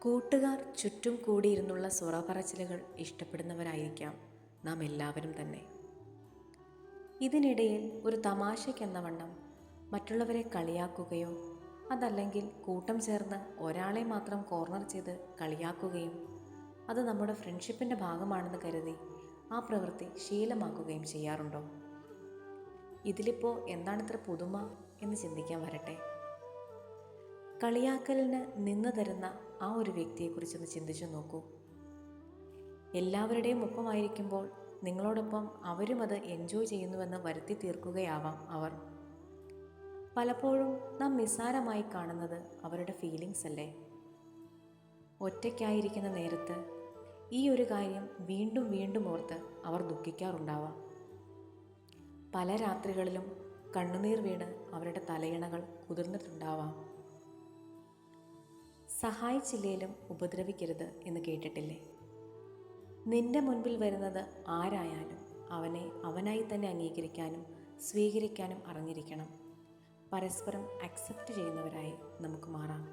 കൂട്ടുകാർ ചുറ്റും കൂടിയിരുന്നുള്ള പറച്ചിലുകൾ ഇഷ്ടപ്പെടുന്നവരായിരിക്കാം നാം എല്ലാവരും തന്നെ. ഇതിനിടയിൽ ഒരു തമാശയ്ക്കെന്ന വണ്ണം മറ്റുള്ളവരെ കളിയാക്കുകയോ അതല്ലെങ്കിൽ കൂട്ടം ചേർന്ന് ഒരാളെ മാത്രം കോർണർ ചെയ്ത് കളിയാക്കുകയും അത് നമ്മുടെ ഫ്രണ്ട്ഷിപ്പിൻ്റെ ഭാഗമാണെന്ന് കരുതി ആ പ്രവൃത്തി ശീലമാക്കുകയും ചെയ്യാറുണ്ടോ? ഇതിലിപ്പോൾ എന്താണിത്ര പുതുമ എന്ന് ചിന്തിക്കാൻ വരട്ടെ. കളിയാക്കലിന് നിന്ന് തരുന്ന ആ ഒരു വ്യക്തിയെക്കുറിച്ചൊന്ന് ചിന്തിച്ചു നോക്കൂ. എല്ലാവരുടെയും ഒപ്പമായിരിക്കുമ്പോൾ നിങ്ങളോടൊപ്പം അവരും അത് എൻജോയ് ചെയ്യുന്നുവെന്ന് വരുത്തി തീർക്കുകയാവാം അവർ. പലപ്പോഴും നാം നിസ്സാരമായി കാണുന്നത് അവരുടെ ഫീലിങ്സ് അല്ലേ? ഒറ്റയ്ക്കായിരിക്കുന്ന നേരത്ത് ഈ ഒരു കാര്യം വീണ്ടും വീണ്ടും ഓർത്ത് അവർ ദുഃഖിക്കാറുണ്ടാവാം. പല രാത്രികളിലും കണ്ണുനീർ വീണ് അവരുടെ തലയിണകൾ കുതിർന്നിട്ടുണ്ടാവാം. സഹായിച്ചില്ലേലും ഉപദ്രവിക്കരുത് എന്ന് കേട്ടിട്ടില്ലേ? നിന്റെ മുൻപിൽ വരുന്നത് ആരായാലും അവനെ അവനായി തന്നെ അംഗീകരിക്കാനും സ്വീകരിക്കാനും അറിഞ്ഞിരിക്കണം. പരസ്പരം അക്സെപ്റ്റ് ചെയ്യുന്നവരായി നമുക്ക് മാറാം.